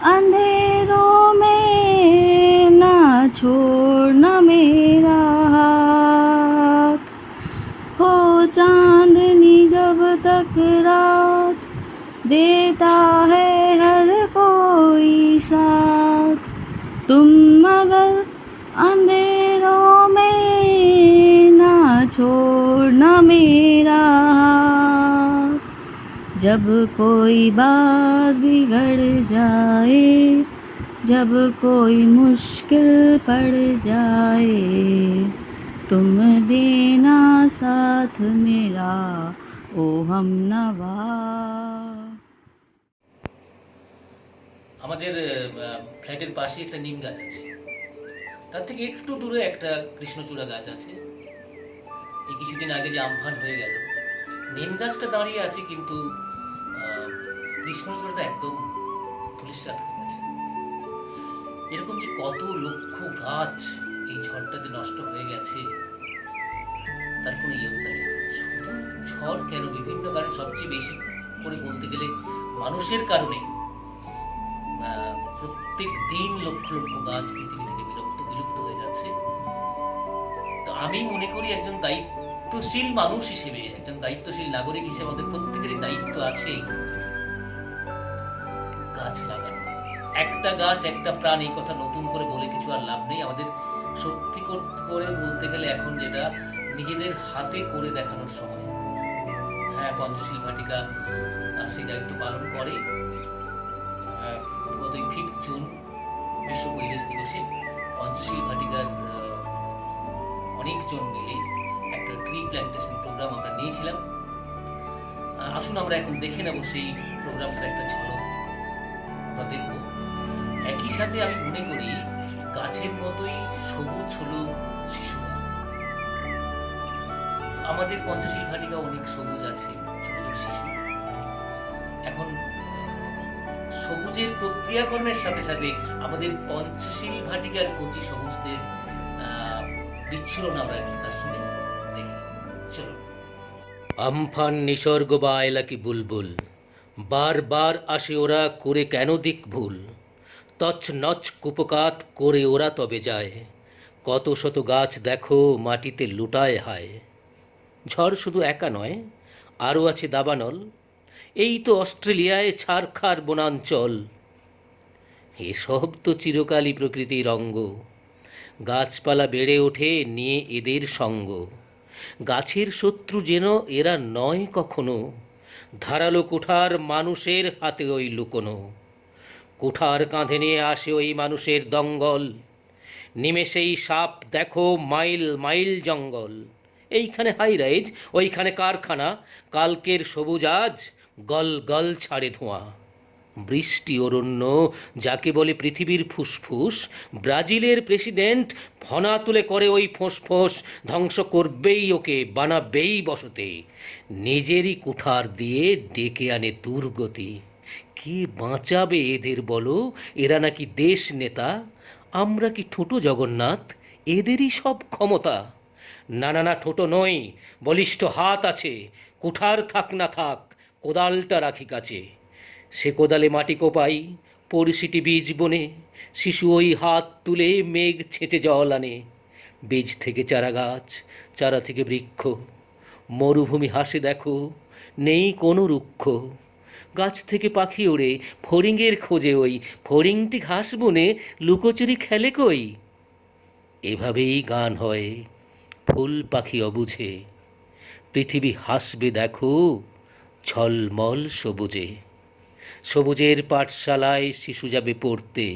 अंधेरों में ना छोड़ना मेरा हाथ। हो चांदनी जब तक रात देता है हर कोई साथ, तुम मगर अंधेरों में ना छोड़ना मेरा हाथ। जब कोई बात बिगड़ जाए, जब कोई मुश्किल पड़ जाए, तुम देना साथ मेरा ओ हमनवा। আমাদের ফ্ল্যাটের পাশে একটা নিম গাছ আছে, তার থেকে একটু দূরে একটা কৃষ্ণচূড়া গাছ আছে। এই কিছুদিন আগে যে আমফান হয়ে গেল, নিম গাছটা দাঁড়িয়ে আছে কিন্তু কৃষ্ণচূড়াটা একদম ধূলিসাৎ হয়ে গেছে। এরকম যে কত লক্ষ গাছ এই ঝড়টাতে নষ্ট হয়ে গেছে তার কোনো ইয়ে নেই। শুধু ঝড় কেন, বিভিন্ন কারণে, সবচেয়ে বেশি করে বলতে গেলে মানুষের কারণে প্রত্যেক দিন লক্ষ লক্ষ গাছ পৃথিবী থেকে বিলুপ্ত হয়ে যাচ্ছে। তো আমি মনে করি একজন দায়িত্বশীল মানুষ হিসেবে, একজন দায়িত্বশীল নাগরিক হিসেবে আমাদের প্রত্যেকেরই দায়িত্ব আছে গাছ লাগানো। একটা গাছ একটা প্রাণ, এই কথা নতুন করে বলে কিছু আর লাভ নেই। আমাদের সত্যি করে বলতে গেলে এখন যেটা নিজেদের হাতে করে দেখানোর সময়। হ্যাঁ, পঞ্চশীল ভাটিকা সেই দায়িত্ব পালন করে। গত 5 জুন বিশ্ব পরিবেশ দিবসে পঞ্চশীল ভাটিকার অনেকজন মিলে একটা ট্রি প্ল্যান্টেশন প্রোগ্রাম আমরা নিয়েছিলাম। আসুন আমরা এখন দেখে নেব সেই প্রোগ্রামটার একটা ঝলক আমরা দেখব। একই সাথে আমি মনে করি গাছের মতোই সবুজ হলো শিশুরা। আমাদের পঞ্চশীল ভাটিকা অনেক সবুজ আছে, ছোট ছোট শিশু। এখন সবুজের প্রক্রিয়াকরণের সাথে সাথে আমাদের পঞ্চশীল ভাটিকার কচি সবুজদের বিচ্ছুরণ আমরা তার সঙ্গে দেখি। চলো। আমফান নিসর্গ বা এলাকি বুলবুল, বারবার আসে ওরা করে কেন দিক ভুল, তছ নচ কুপকাত করে ওরা তবে যায়, কত শত গাছ দেখো মাটিতে লুটায় হায়। ঝড় শুধু একা নয়, আরও আছে দাবানল, এই তো অস্ট্রেলিয়ায় ছারখার বনাঞ্চল। এসব তো চিরকালই প্রকৃতির অঙ্গ, গাছপালা বেড়ে ওঠে নিয়ে এদের সঙ্গ। গাছের শত্রু যেন এরা নয় কখনো, ধারালো কুঠার মানুষের হাতে ওই লুকোনো। কুঠার কাঁধে নিয়ে আসে ওই মানুষের দঙ্গল, নিমেষেই সাপ দেখো মাইল মাইল জঙ্গল। এইখানে হাই রাইজ, ওইখানে কারখানা, কালকের সবুজ আজ গল গল ছাড়ে ধোঁয়া। বৃষ্টি অরণ্য যাকে বলে পৃথিবীর ফুসফুস, ব্রাজিলের প্রেসিডেন্ট ফনা তুলে করে ওই ফোঁস, ধ্বংস করবেই ওকে, বানাবেই বসতে, নিজেরই কুঠার দিয়ে ডেকে আনে দুর্গতি। কে বাঁচাবে এদের বলো, এরা নাকি দেশ নেতা, আমরা কি ঠোঁটো জগন্নাথ, এদেরই সব ক্ষমতা। না না না, ঠোঁটো নয়, বলিষ্ঠ হাত আছে, কুঠার থাক না থাক, কোদালটা রাখি কাছে। সে কোদালে মাটি কোপাই, পরিশিটি বীজ বনে, শিশু ওই হাত তুলে মেঘ ছেঁচে জল আনে। বীজ থেকে চারা গাছ, চারা থেকে বৃক্ষ, মরুভূমি হাসে দেখো, নেই কোনো রুক্ষ। গাছ থেকে পাখি ওড়ে ফড়িংয়ের খোঁজে, ওই ফড়িংটি ঘাস বনে লুকোচুরি খেলে কই। এভাবেই গান হয় ফুল পাখি অবুঝে, পৃথিবী হাসবে দেখো ঝলমল সবুজে। সবুজের পাঠশালায় শিশু যাবে পড়তে,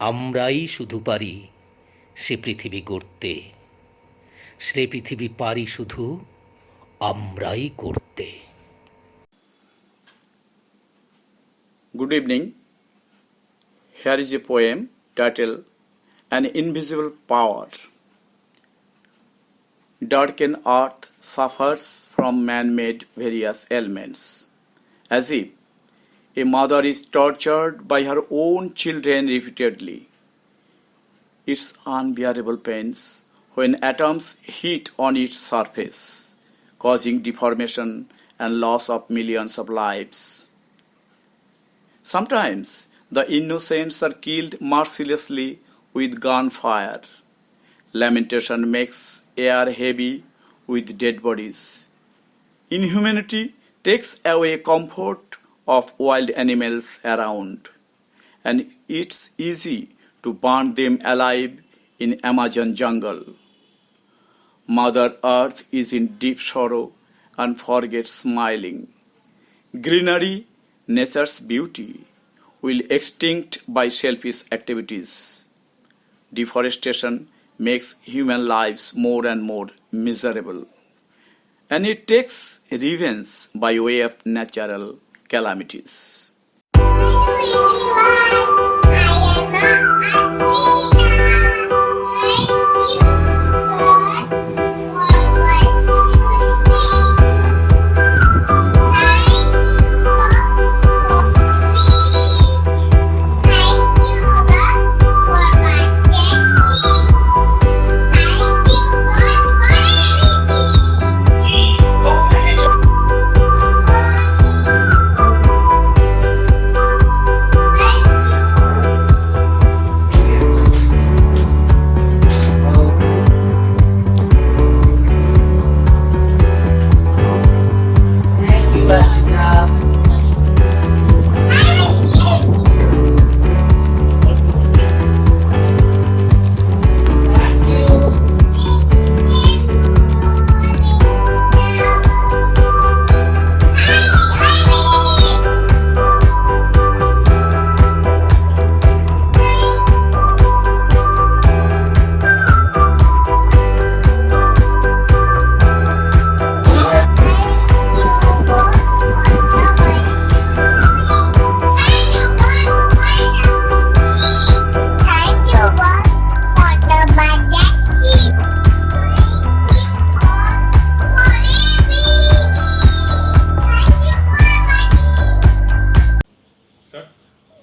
আমরাই শুধু পারি সে পৃথিবী গড়তে। সে পৃথিবী পারি শুধু আমরাই করতে। Good evening. Here is a poem titled An Invisible Power. Darkened earth suffers from man-made various ailments, as if a mother is tortured by her own children repeatedly. Its unbearable pains when atoms hit on its surface, causing deformation and loss of millions of lives. Sometimes the innocents are killed mercilessly with gunfire. Lamentation makes air heavy with dead bodies. Inhumanity takes away comfort of wild animals around, and it's easy to burn them alive in Amazon jungle. Mother Earth is in deep sorrow and forgets smiling. Greenery, nature's beauty, will extinct by selfish activities. Deforestation makes human lives more and more miserable, and it takes revenge by way of natural calamities.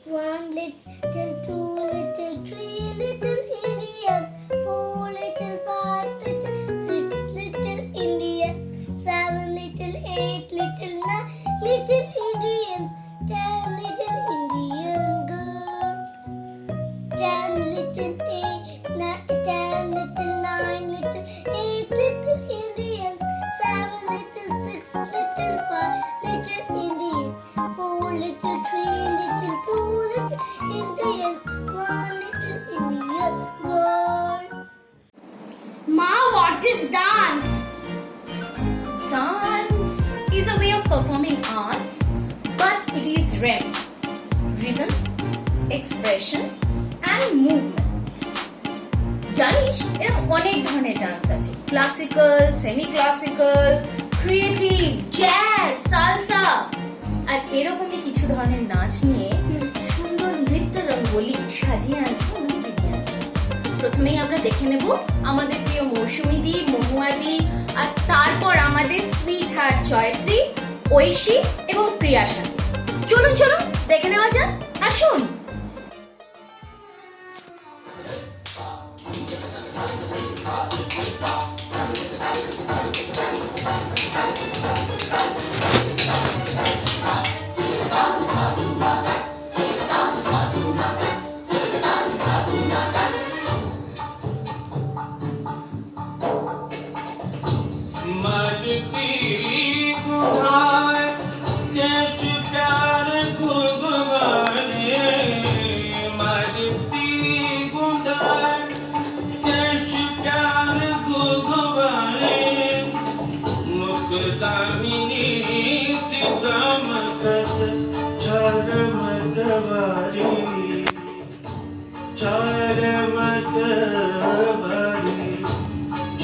One little, two little, three little Indians, four little, five little, six little Indians, seven little, eight little, nine little Indians, 10 little Indian girls, 10 little, 10 little, 9 little, 8 little Indians, 7 little, 6 little, 5 little Indians, 4 little, 3 little, 2 little Indians, 1 little Indian girl. Ma, what is dance? Dance is a way of performing arts, but it is rhythm, expression and movement. জানিস এরকম অনেক ধরনের dance আছে, classical, semi classical, creative, jazz, salsa আর এরকমই কিছু ধরনের নাচ নিয়ে সুন্দর নৃত্য রঙ্গোলি সাজিয়ে আছে আমাদের আছে। প্রথমেই আমরা দেখে নেব আমাদের প্রিয় মৌসুমী দি, মহুয়াদি আর তারপর আমাদের সুইট হার্ট জয়ত্রী, ঐশী এবং প্রিয়াশা। চলুন চলুন দেখে নেওয়া যাক, আসুন।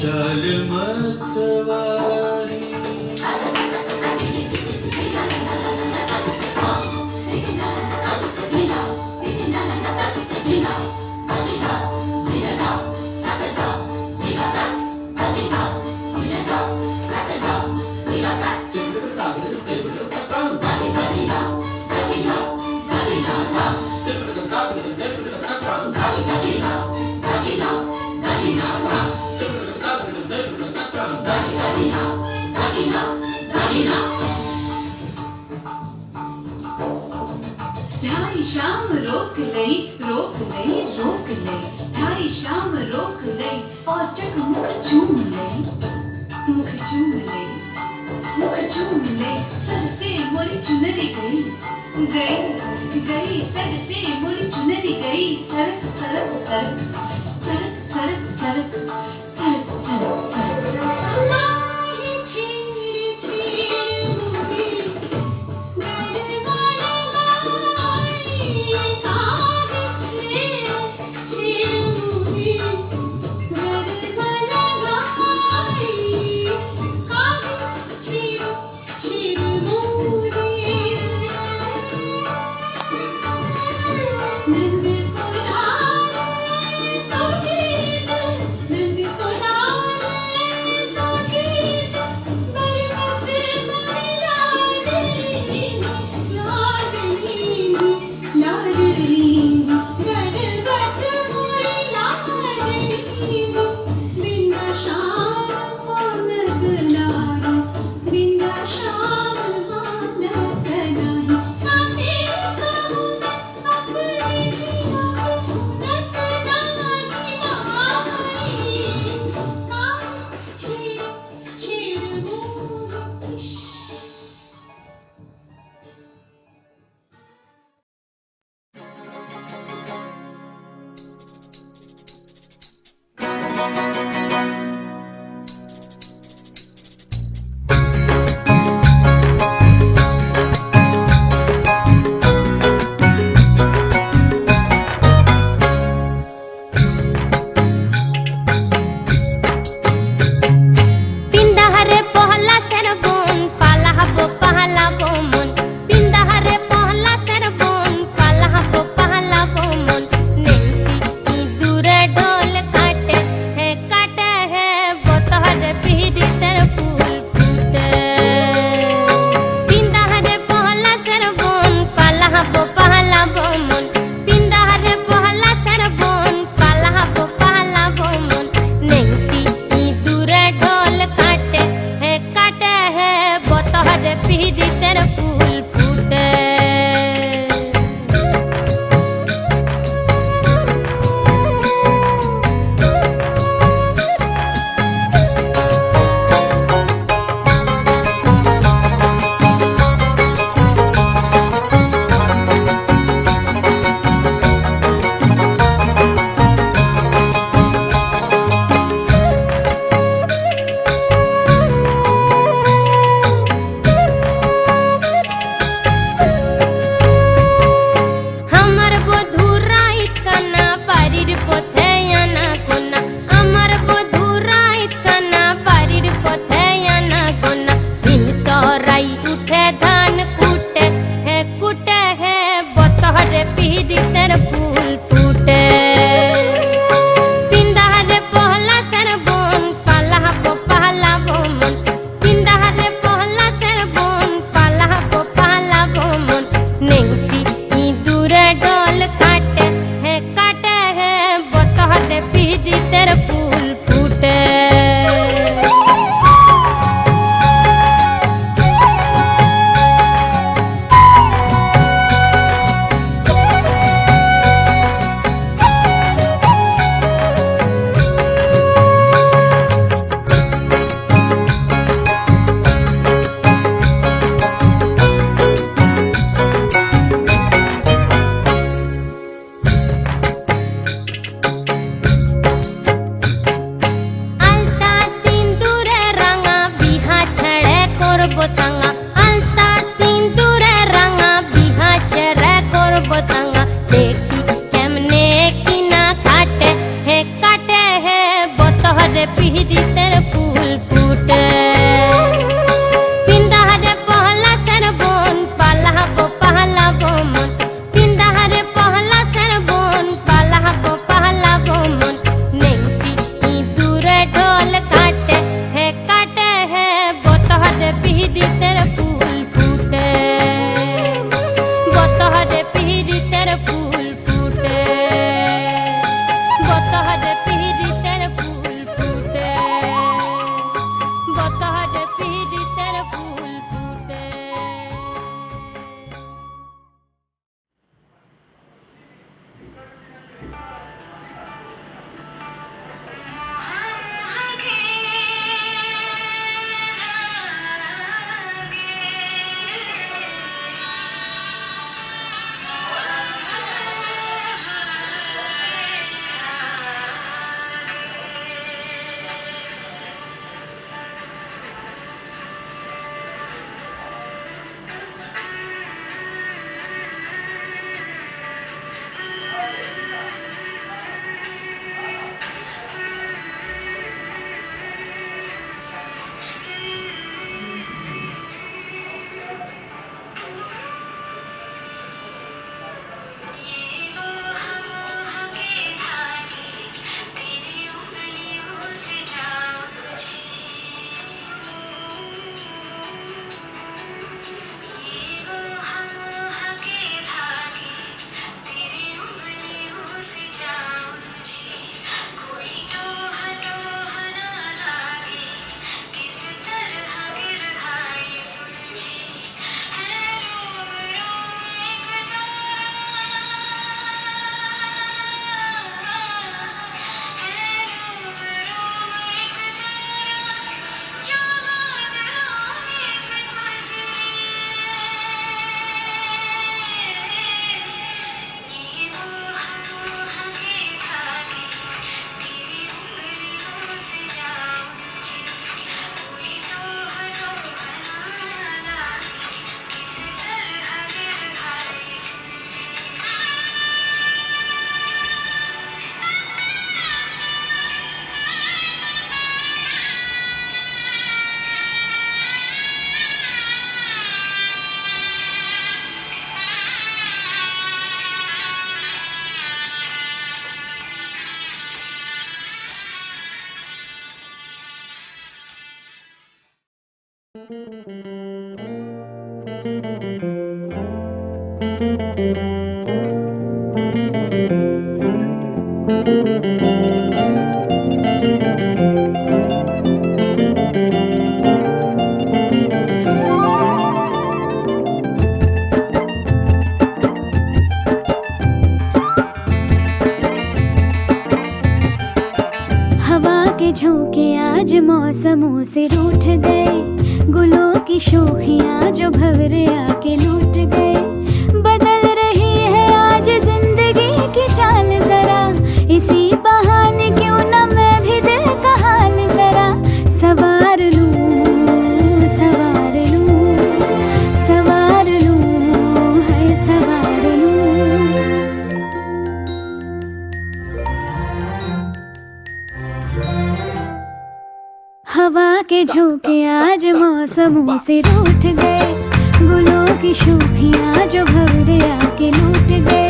चल मतवारी ढाई शाम रोक लई रोक लई रोक लई ढाई शाम रोक लई और चक मुख चूम लई मुख चूम लई मुख चूम लई सर से मोरी चुनरी गई गई गई सर से मोरी चुनरी गई सरक सरक सरक सरक सरक सरक सरक सरक सरक लाही छीड़ छीड़ मुही पीढ़ी तेरे हवा के झोंके आज मौसमों से रूठ गए, गुलों की शोखियाँ जो भंवरे आके लूट गए। बदल रही है आज जिंदगी की चाल जरा, इसी बहाने क्यों न मैं भी दिल का हाल जरा सवार लूं, सवार लूं, सवार लूं, है सवार लूं। हवा के झोंके आज मौसमों से रूठ गए, गुलों की शोखियाँ जो भंवरे आके लूट गए।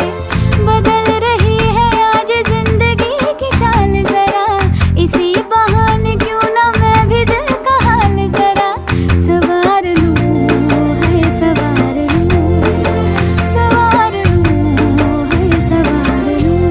बदल रही है आज जिंदगी की चाल जरा, इसी बहाने क्यों ना मैं भी दिल का हाल जरा सवार लूं, है सवार लूं, सवार लूं, है सवार लूं।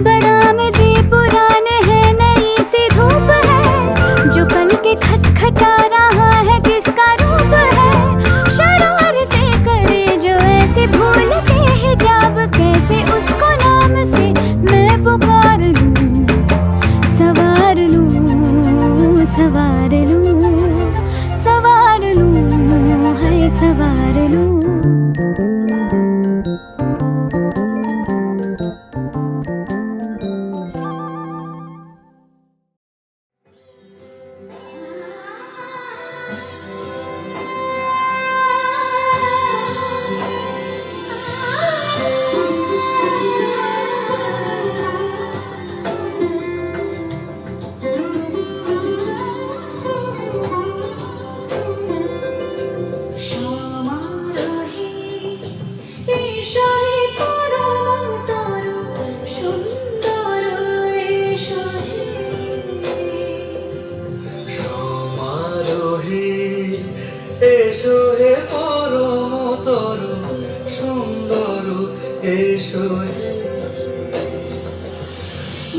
बरामदे पुराने हैं, नई सी धूप है, जो पल के खटखटा रहा है किसका रूप है। शरारतें करे जो ऐसे भूल के हिजाब, कैसे उसको नाम से मैं पुकार लूं, सवार लूं, सवार लूं, सवार लूं, है सवार लूं। এসো হে পরম তরু সুন্দর এসো হে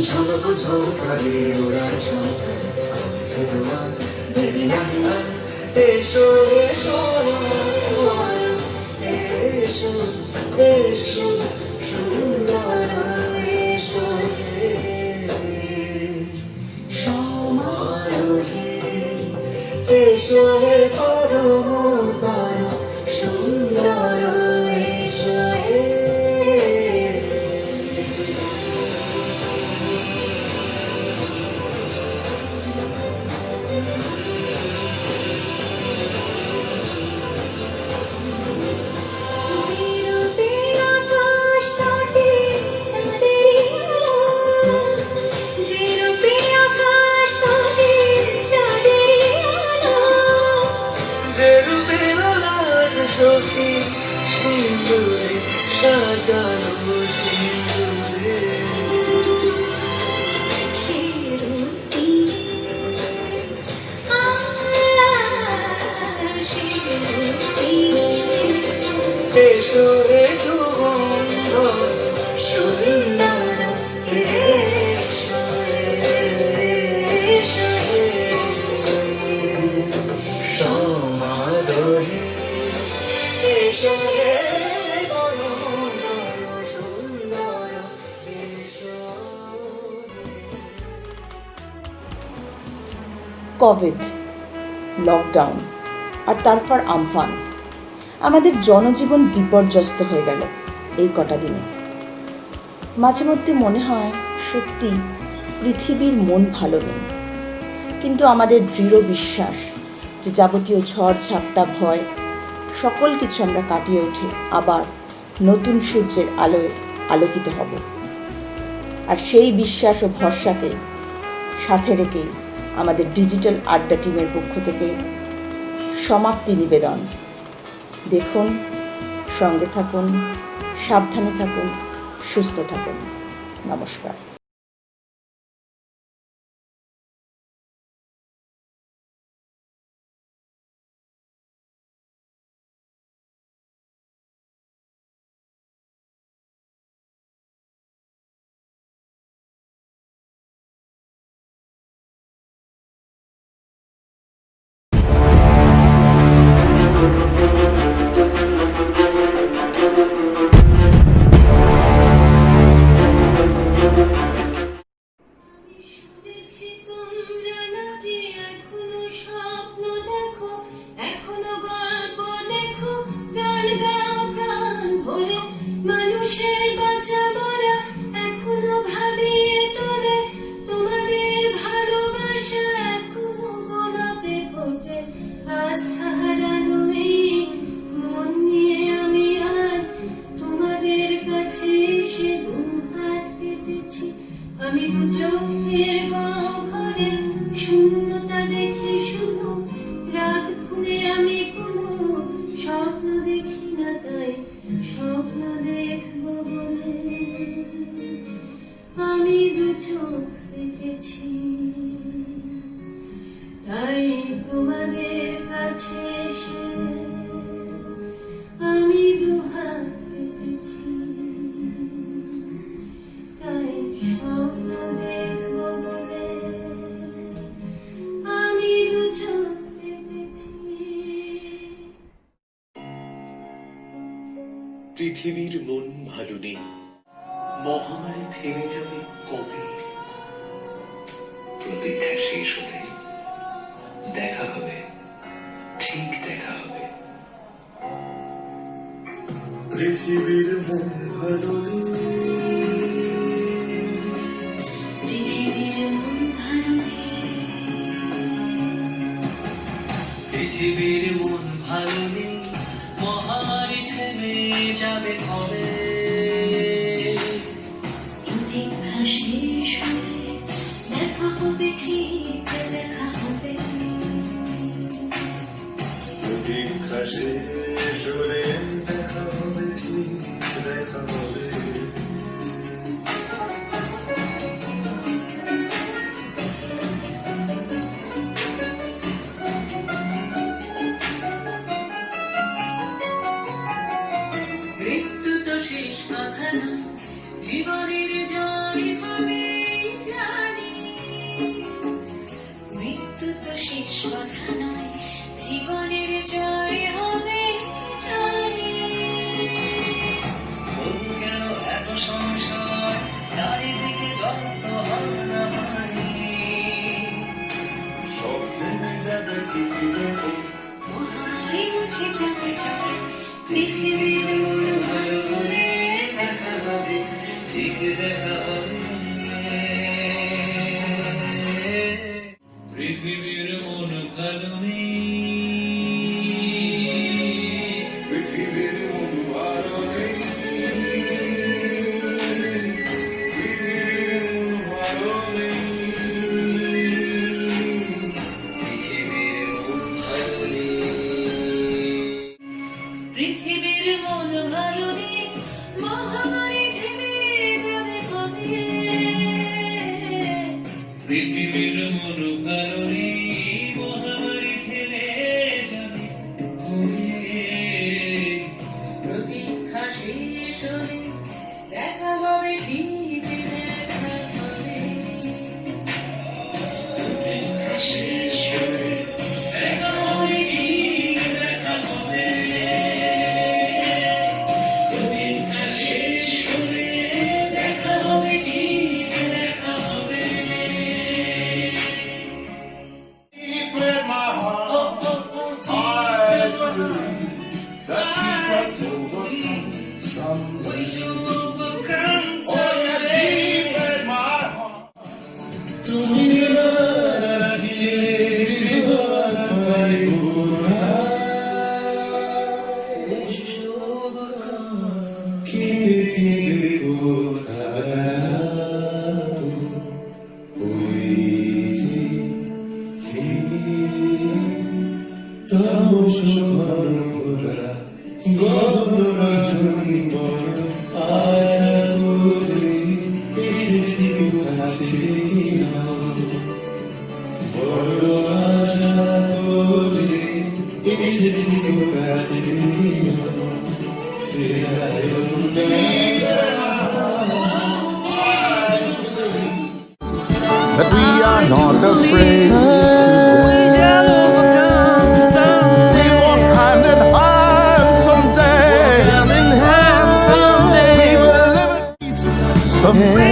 ঝলক ঝলকারে ওড়ার সংখ্যা কমেছে তোমার দেরি নাহি আর এসো এসো এসো এসো সুন্দর এসো হে সমারোহে এসো হে পরম তরু সুন্দর এসো হে সিঁদুরে সাজানো সিঁদুরে এসো হে সুগন্ধ সুন্দর এসো এসো হে সমারোহে এসো হে কোভিড, লকডাউন আর তারপর আমফান আমাদের জনজীবন বিপর্যস্ত হয়ে গেল এই কটা দিনে। মাঝে মধ্যে মনে হয় সত্যি পৃথিবীর মন ভালো নেই, কিন্তু আমাদের দৃঢ় বিশ্বাস যে যাবতীয় ঝড় ঝাপটা ভয় সকল কিছু আমরা কাটিয়ে উঠে আবার নতুন সূর্যের আলোয় আলোকিত হব। আর সেই বিশ্বাস ও ভরসাকে সাথে রেখে আমাদের ডিজিটাল আড্ডা টিমের পক্ষ থেকে সমাপ্তি নিবেদন। দেখুন, সঙ্গে থাকুন, সাবধানে থাকুন, সুস্থ থাকুন। নমস্কার। মানুষের বাঁচা মরা এখনো ভাবিয়ে তোলে, তোমাদের ভালোবাসা এখনো গোলাপে ফোটে। আস্থা হারানো এই মন নিয়ে আমি আজ তোমাদের কাছে এসে দুহাত পেতেছি। আমি দু চোখের গহ্বরে শূন্যতা দেখি শুধু, রাত ঘুমে আমি কোনো স্বপ্ন দেখি না, তাই স্বপ্ন দেখবো বলে আমি দু চোখ রেখেছি। তাই তোমাদের কাছে এসে আমি দু হাত পেতেছি, তাই স্বপ্ন দেখবো বলে আমি দু চোখ পেতেছি। পৃথিবীর মন ভালো নেই, মহামারী থেমে যাবে কবে? প্রতীক্ষা শেষ হলে দেখা হবে, ঠিক দেখা হবে। পৃথিবীর মন ভালো নেই, পৃথিবীর মন ভালো নেই, পৃথিবীর মন ভালো নেই, মহামারী থেমে যাবে কবে? প্রতীক্ষা শেষ হলে দেখা হবে, ঠিক দেখা হবে। প্রতীক্ষা শেষ হলে দেখা হবে, ঠিক দেখা হবে। মৃত্যু তো শেষ কথা না, জীবনের জয় হবে জানি। মৃত্যু তো শেষ কথা নয়, জীবনের জয় হবে জানি। মন কেন এত সংশয়, চারিদিকে যত হানাহানি। সব থেমে যাবে, ঠিক দেখো, মহামারী মুছে যাবে যাবে। পৃথিবীর মন ভালো করে দেখা হবে, ঠিক দেখা হবে। পৃথিবীর মন ভালো নেই, পৃথিবীর মন ভালো নেই, পৃথিবীর মন ভালো নেই, পৃথিবীর মন ভালো নেই। পৃথিবীর মন ভালো নেই, মহামারী থেমে যাবে কবে? পৃথিবীর মন ভালো নেই, মহামারী থেমে যাবে কবে? প্রতীক্ষা শেষ হলে দেখা হবে, ঠিক দেখা হবে। প্রতীক্ষা শেষ হলে দেখা হবে, ঠিক দেখা হবে। প্রতীক্ষা শেষ হলে দেখা হবে, ঠিক দেখা হবে। That we are not afraid. We walk hand in hand someday. We will live in peace someday.